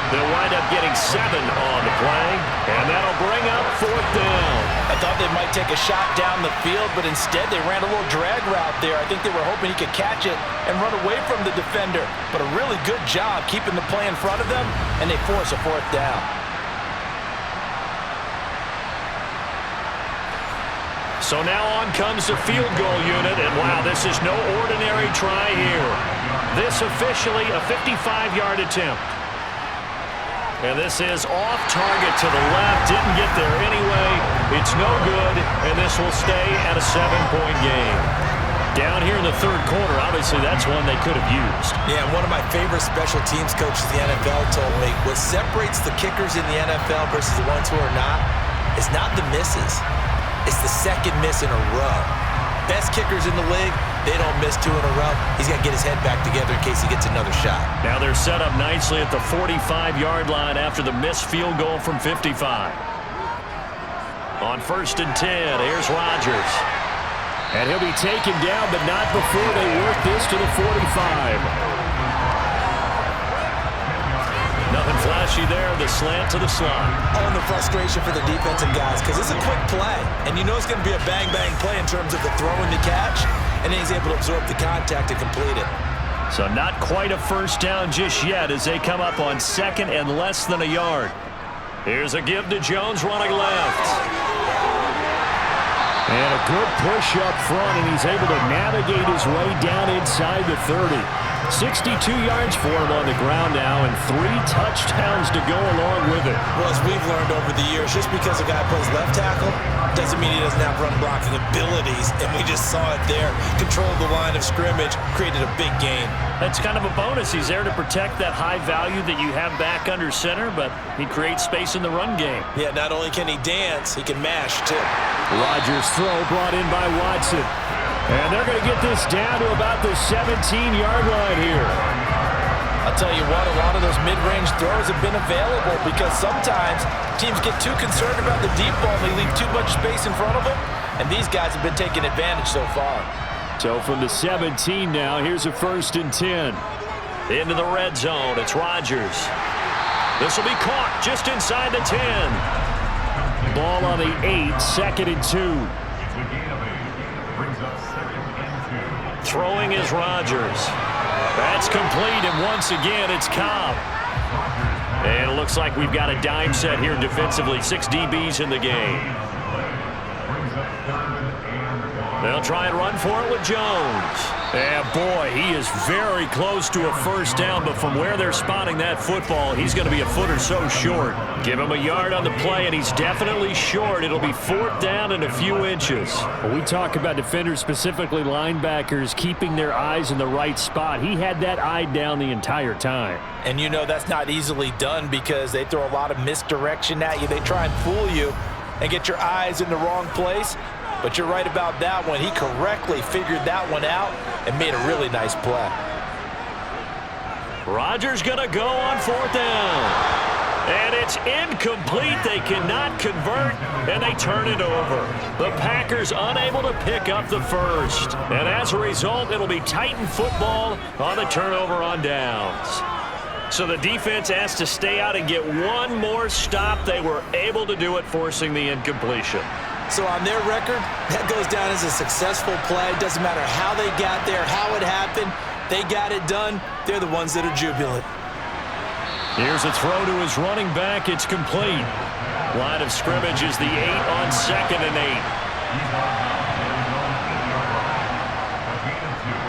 They'll wind up getting 7 on the play, and that'll bring up 4th down.
I thought they might take a shot down the field, but instead they ran a little drag route there. I think they were hoping he could catch it and run away from the defender. But a really good job keeping the play in front of them, and they force a 4th down.
So now on comes the field goal unit, and wow, this is no ordinary try here. This officially a 55-yard attempt. And this is off target to the left. Didn't get there anyway. It's no good, and this will stay at a 7-point game. Down here in the 3rd quarter, obviously that's one they could have used.
Yeah, one of my favorite special teams coaches in the NFL told me what separates the kickers in the NFL versus the ones who are not is not the misses. It's the 2nd miss in a row. Best kickers in the league, they don't miss 2 in a row. He's got to get his head back together in case he gets another shot.
Now they're set up nicely at the 45-yard line after the missed field goal from 55. On 1st and 10, here's Rodgers.
And he'll be taken down, but not before they work this to the 45.
Nothing flashy there. The slant to the slot.
Oh, and the frustration for the defensive guys because it's a quick play. And you know it's going to be a bang-bang play in terms of the throw and the catch. And then he's able to absorb the contact to complete it.
So not quite a 1st down just yet as they come up on 2nd and less than a yard. Here's a give to Jones running left.
And a good push up front, and he's able to navigate his way down inside the 30. 62 yards for him on the ground now, and 3 touchdowns to go along with it.
Well, as we've learned over the years, just because a guy plays left tackle doesn't mean he doesn't have run blocking abilities, and we just saw it there. Controlled the line of scrimmage, created a big gain.
That's kind of a bonus. He's there to protect that high value that you have back under center, but he creates space in the run game.
Yeah, not only can he dance, he can mash, too.
Rodgers' throw brought in by Watson. And they're going to get this down to about the 17-yard line here.
I'll tell you what, a lot of those mid-range throws have been available because sometimes teams get too concerned about the deep ball and they leave too much space in front of them, and these guys have been taking advantage so far.
So from the 17 now, here's a 1st and 10.
Into the red zone. It's Rodgers. This will be caught just inside the 10.
Ball on the 8, 2nd and 2.
Throwing is Rodgers. That's complete, and once again, it's Cobb. And it looks like we've got a dime set here defensively. 6 DBs in the game. They'll try and run for it with Jones.
Yeah, boy, he is very close to a first down, but from where they're spotting that football, he's going to be a foot or so short.
Give him a yard on the play, and he's definitely short. It'll be 4th down and a few inches.
When we talk about defenders, specifically linebackers, keeping their eyes in the right spot, he had that eye down the entire time.
And you know that's not easily done because they throw a lot of misdirection at you. They try and fool you and get your eyes in the wrong place. But you're right about that one. He correctly figured that one out and made a really nice play.
Rodgers going to go on 4th down. And it's incomplete. They cannot convert, and they turn it over. The Packers unable to pick up the first. And as a result, it'll be Titan football on the turnover on downs. So the defense has to stay out and get one more stop. They were able to do it, forcing the incompletion.
So on their record, that goes down as a successful play. Doesn't matter how they got there, how it happened. They got it done. They're the ones that are jubilant.
Here's a throw to his running back. It's complete.
Line of scrimmage is the 8 on 2nd and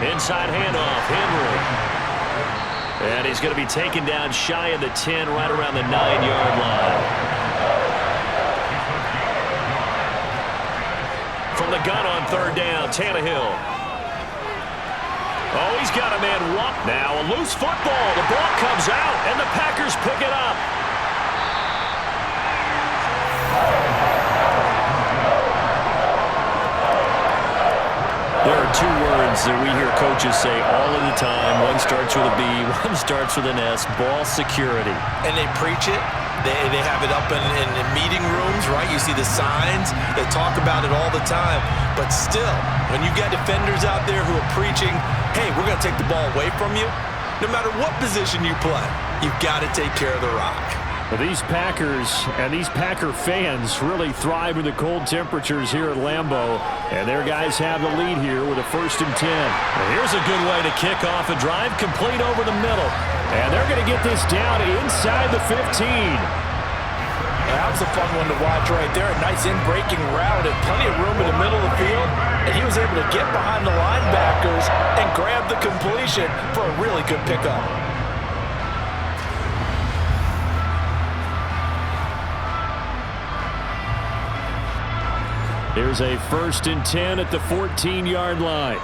8. Inside handoff, Henry. And he's going to be taken down shy of the 10, right around the 9-yard line. From the gun on 3rd down, Tannehill. Oh, he's got a man. Now a loose football. The ball comes out, and the Packers pick it up. There are 2 words that we hear coaches say all of the time. One starts with a B, one starts with an S, ball security.
And they preach it. They have it up in meeting rooms, right? You see the signs. They talk about it all the time. But still, when you got defenders out there who are preaching, hey, we're going to take the ball away from you, no matter what position you play, you've got to take care of the rock.
Well, these Packers and these Packer fans really thrive in the cold temperatures here at Lambeau. And their guys have the lead here with a 1st and 10.
Well, here's a good way to kick off a drive, complete over the middle.
And they're going to get this down inside the 15.
That was a fun one to watch right there. A nice in-breaking route and plenty of room in the middle of the field. And he was able to get behind the linebackers and grab the completion for a really good pickup.
Here's a 1st and 10 at the 14-yard line.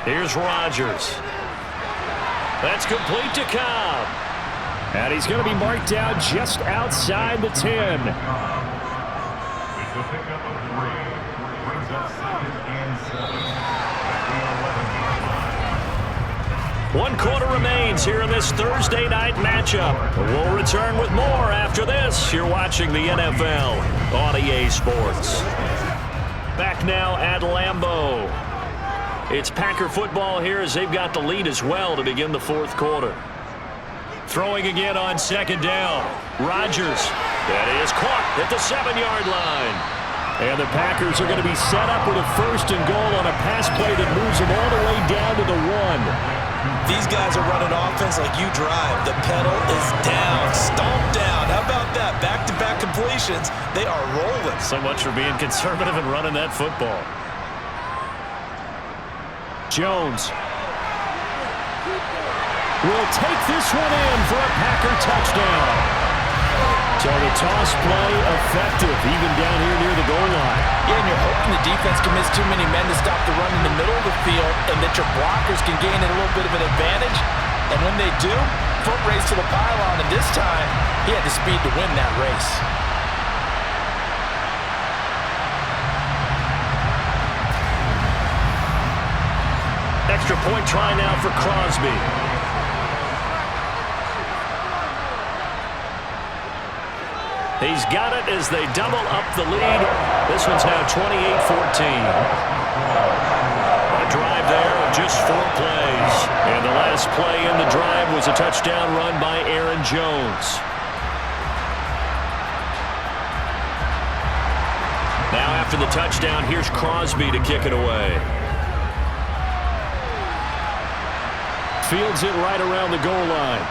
Here's Rodgers. That's complete to Cobb.
And he's going to be marked down just outside the 10.
It's a pickup of 3. Brings up 2nd and 7.
1 quarter remains here in this Thursday night matchup. We'll return with more after this. You're watching the NFL on EA Sports. Back now at Lambeau. It's Packer football here as they've got the lead as well to begin the 4th quarter. Throwing again on 2nd down. Rodgers. That is caught at the 7-yard line.
And the Packers are going to be set up with a 1st and goal on a pass play that moves them all the way down to the 1.
These guys are running offense like you drive. The pedal is down, stomped down. How about that? Back-to-back completions. They are rolling.
So much for being conservative and running that football.
Jones will take this one in for a Packer touchdown. So the toss play effective even down here near the goal line.
Yeah, and you're hoping the defense can miss too many men to stop the run in the middle of the field and that your blockers can gain a little bit of an advantage. And when they do, foot race to the pylon, and this time he had the speed to win that race.
Extra point try now for Crosby. He's got it as they double up the lead. This one's now 28-14. a drive there of just 4 plays. And the last play in the drive was a touchdown run by Aaron Jones. Now after the touchdown, here's Crosby to kick it away. Fields it right around the goal line.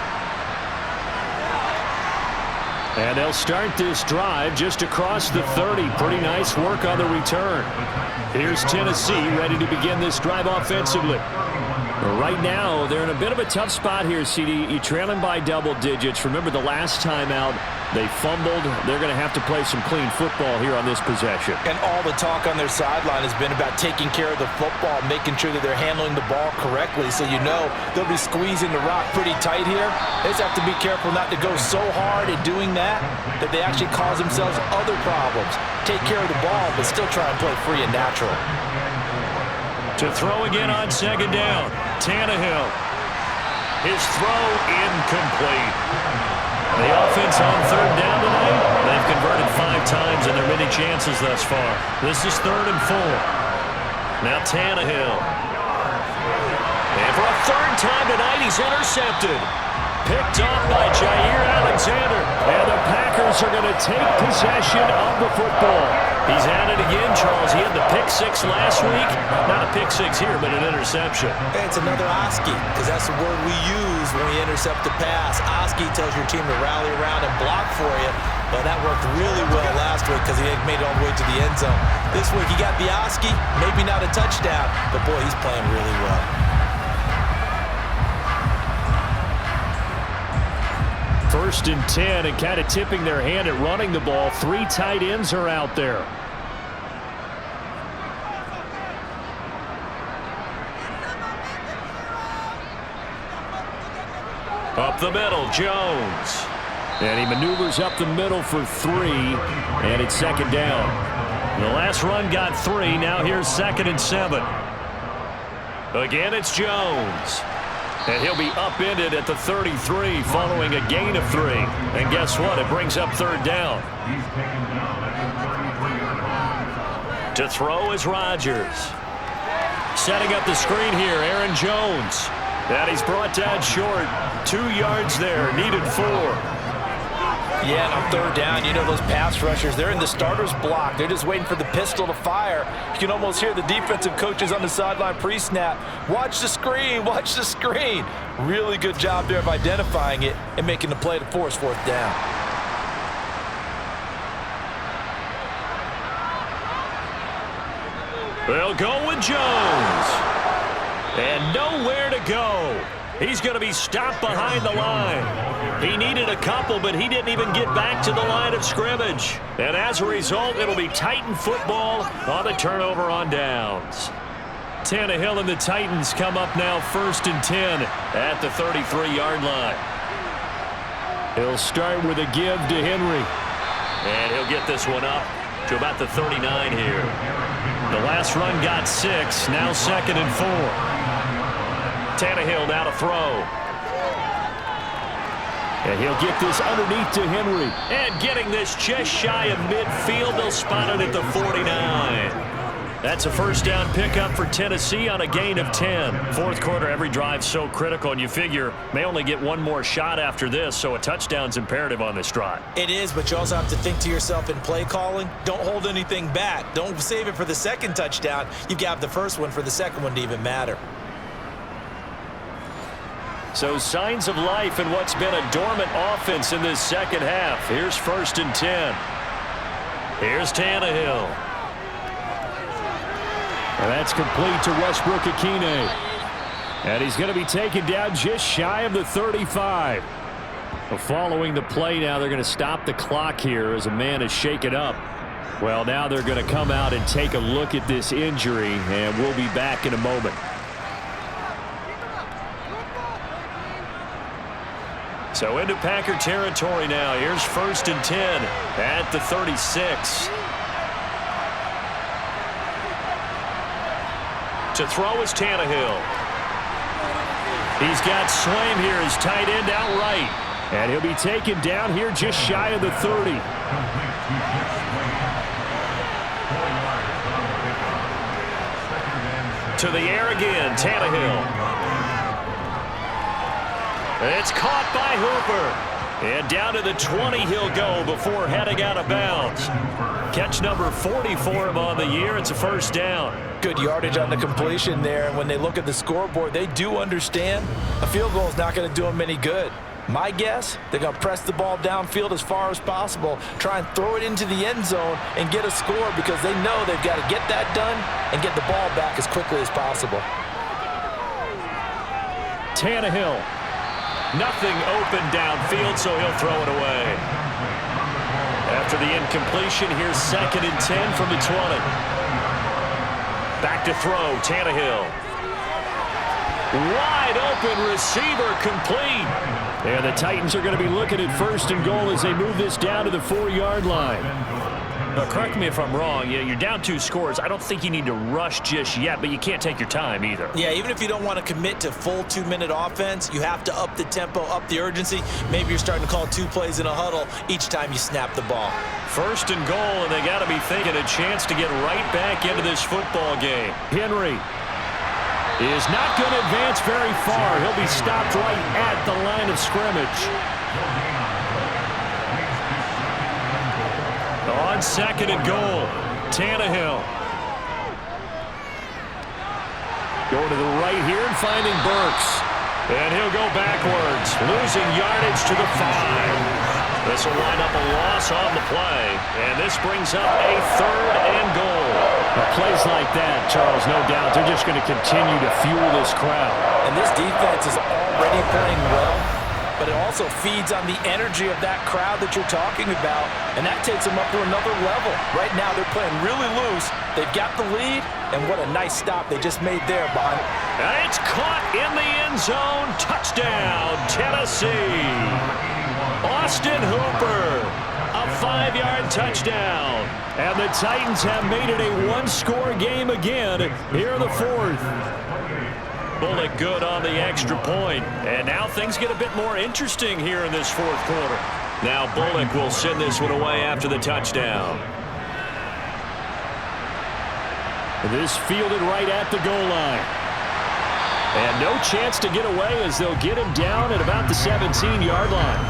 And they'll start this drive just across the 30. Pretty nice work on the return. Here's Tennessee ready to begin this drive offensively. Right now, they're in a bit of a tough spot here, CD. You're trailing by double digits. Remember the last time out, they fumbled. They're going to have to play some clean football here on this possession.
And all the talk on their sideline has been about taking care of the football, making sure that they're handling the ball correctly. So you know they'll be squeezing the rock pretty tight here. They just have to be careful not to go so hard in doing that they actually cause themselves other problems. Take care of the ball, but still try and play free and natural.
To throw again on second down. Tannehill. His throw incomplete. The offense on third down tonight, they've converted 5 times in their many chances thus far. This is 3rd and 4. Now Tannehill. And for a 3rd time tonight, he's intercepted. Picked off by Jair Alexander. And the Packers are going to take possession of the football. He's at it again, Charles. He had the pick 6 last week. Not a pick 6 here, but an interception.
Hey, it's another Oski, because that's the word we use when we intercept the pass. Oski tells your team to rally around and block for you. But that worked really well last week because he made it all the way to the end zone. This week he got the Oski, maybe not a touchdown, but boy, he's playing really well.
First and 10, and kind of tipping their hand at running the ball. 3 tight ends are out there. Up the middle, Jones. And he maneuvers up the middle for 3, and it's 2nd down. The last run got 3, now here's 2nd and 7. Again, it's Jones. And he'll be upended at the 33 following a gain of 3. And guess what? It brings up 3rd down. To throw is Rodgers. Setting up the screen here, Aaron Jones. And he's brought down short. 2 yards there, needed 4.
Yeah, and on 3rd down, you know those pass rushers, they're in the starter's block. They're just waiting for the pistol to fire. You can almost hear the defensive coaches on the sideline pre-snap. Watch the screen, watch the screen. Really good job there of identifying it and making the play to force 4th down.
They'll go with Jones. And nowhere to go. He's going to be stopped behind the line. He needed a couple, but he didn't even get back to the line of scrimmage. And as a result, it'll be Titan football on the turnover on downs. Tannehill and the Titans come up now 1st and 10 at the 33-yard line. He'll start with a give to Henry. And he'll get this one up to about the 39 here. The last run got 6, now 2nd and 4. Tannehill now to throw. And he'll get this underneath to Henry. And getting this just shy of midfield. They'll spot it at the 49. That's a 1st down pickup for Tennessee on a gain of 10. 4th quarter, every drive so critical, and you figure may only get 1 more shot after this, so a touchdown's imperative on this drive.
It is, but you also have to think to yourself in play calling, don't hold anything back. Don't save it for the 2nd touchdown. You've got the 1st one for the 2nd one to even matter.
So signs of life in what's been a dormant offense in this 2nd half. Here's 1st and 10. Here's Tannehill. And that's complete to Westbrook-Ikhine. And he's going to be taken down just shy of the 35. Following the play now, they're going to stop the clock here as a man is shaken up. Well, now they're going to come out and take a look at this injury, and we'll be back in a moment. So into Packer territory now. Here's 1st and 10 at the 36. To throw is Tannehill. He's got Swaim here, his tight end outright. And he'll be taken down here just shy of the 30. To the air again, Tannehill. It's caught by Hooper. And down to the 20 he'll go before heading out of bounds. Catch number 40 for him on the year. It's a first down.
Good yardage on the completion there. And when they look at the scoreboard, they do understand a field goal is not going to do them any good. My guess, they're going to press the ball downfield as far as possible, try and throw it into the end zone and get a score because they know they've got to get that done and get the ball back as quickly as possible.
Tannehill. Nothing open downfield, so he'll throw it away. After the incompletion, here's 2nd and 10 from the 20. Back to throw, Tannehill. Wide open receiver, complete.
And the Titans are going to be looking at 1st and goal as they move this down to the 4-yard line.
Correct me if I'm wrong. You're down 2 scores. I don't think you need to rush just yet, but you can't take your time either.
Yeah, even if you don't want to commit to full 2-minute offense, you have to up the tempo, up the urgency. Maybe you're starting to call 2 plays in a huddle each time you snap the ball.
1st and goal, and they got to be thinking a chance to get right back into this football game.
Henry is not going to advance very far. He'll be stopped right at the line of scrimmage.
On 2nd and goal, Tannehill.
Going to the right here and finding Burks.
And he'll go backwards, losing yardage to the 5. This will line up a loss on the play, and this brings up a 3rd and goal.
Plays like that, Charles, no doubt, they're just going to continue to fuel this crowd.
And this defense is already playing well, but it also feeds on the energy of that crowd that you're talking about, and that takes them up to another level. Right now, they're playing really loose. They've got the lead, and what a nice stop they just made there, behind.
And it's caught in the end zone. Touchdown, Tennessee. Austin Hooper, a 5-yard touchdown.
And the Titans have made it a 1-score game again here in the 4th.
Bullock good on the extra point. And now things get a bit more interesting here in this 4th quarter. Now Bullock will send this one away after the touchdown.
This fielded right at the goal line. And no chance to get away as they'll get him down at about the 17-yard line.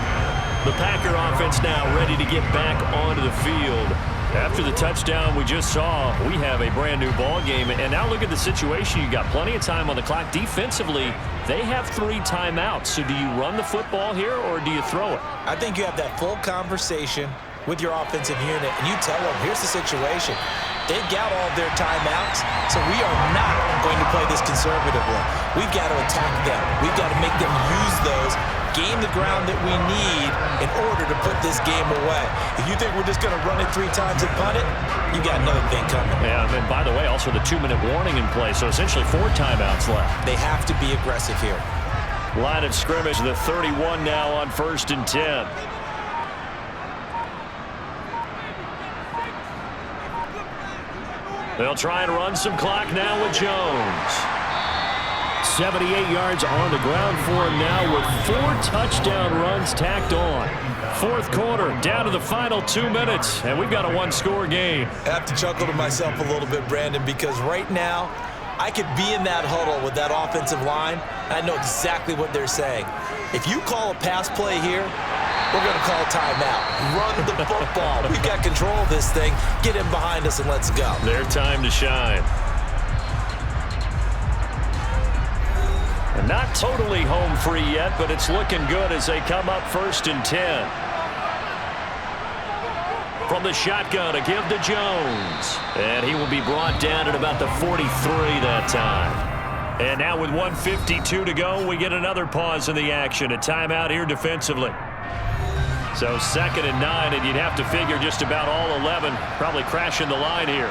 The Packer offense now ready to get back onto the field. After the touchdown we just saw, we have a brand new ball game. And now look at the situation. You got plenty of time on the clock. Defensively, they have 3 timeouts. So do you run the football here or do you throw it?
I think you have that full conversation with your offensive unit, and you tell them, here's the situation. They've got all their timeouts, so we are not going to play this conservatively. We've got to attack them. We've got to make them use those, gain the ground that we need in order to put this game away. If you think we're just going to run it 3 times and punt it, you got another thing coming.
Yeah, and by the way, also the 2-minute warning in play, so essentially 4 timeouts left.
They have to be aggressive here.
Line of scrimmage, the 31 now on 1st and 10. They'll try and run some clock now with Jones.
78 yards on the ground for him now with 4 touchdown runs tacked on.
4th quarter, down to the final 2 minutes, and we've got a 1-score game.
I have to chuckle to myself a little bit, Brandon, because right now I could be in that huddle with that offensive line. I know exactly what they're saying. If you call a pass play here, we're going to call timeout. Run the football. We've got control of this thing. Get in behind us and let's go.
Their time to shine. And not totally home free yet, but it's looking good as they come up 1st and 10. From the shotgun, a give to Jones. And he will be brought down at about the 43 that time. And now with 1:52 to go, we get another pause in the action. A timeout here defensively. So 2nd and 9, and you'd have to figure just about all 11 probably crashing the line here.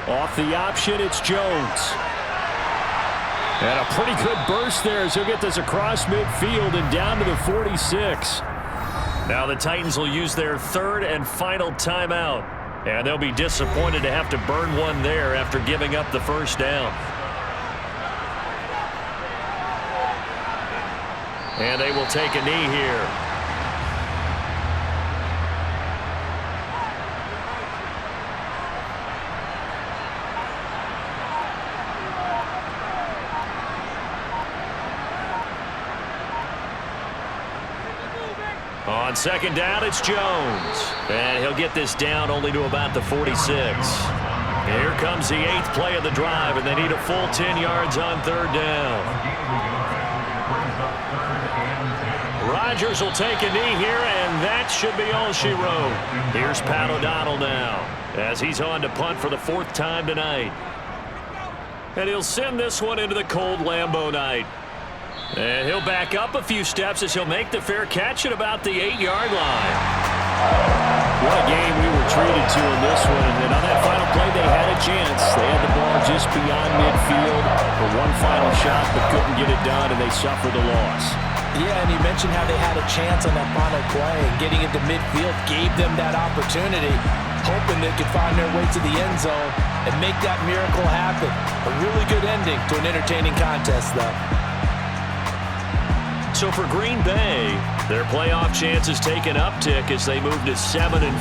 Off the option, it's Jones. And a pretty good burst there as he'll get this across midfield and down to the 46.
Now the Titans will use their 3rd and final timeout. And they'll be disappointed to have to burn one there after giving up the 1st down. And they will take a knee here. On second down, it's Jones. And he'll get this down only to about the 46. Here comes the 8th play of the drive, and they need a full 10 yards on third down. Rodgers will take a knee here, and that should be all she wrote. Here's Pat O'Donnell now, as he's on to punt for the 4th time tonight. And he'll send this one into the cold Lambeau night. And he'll back up a few steps as he'll make the fair catch at about the 8-yard line.
What a game we were treated to in this one. And on that final play, they had a chance. They had the ball just beyond midfield for one final shot, but couldn't get it done, and they suffered the loss.
Yeah, and you mentioned how they had a chance on that final play, and getting into midfield gave them that opportunity, hoping they could find their way to the end zone and make that miracle happen. A really good ending to an entertaining contest, though.
So for Green Bay, their playoff chances take an uptick as they move to 7-4.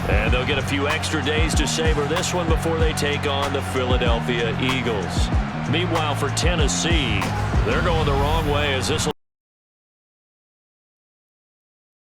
And they'll get a few extra days to savor this one before they take on the Philadelphia Eagles. Meanwhile, for Tennessee, they're going the wrong way as this will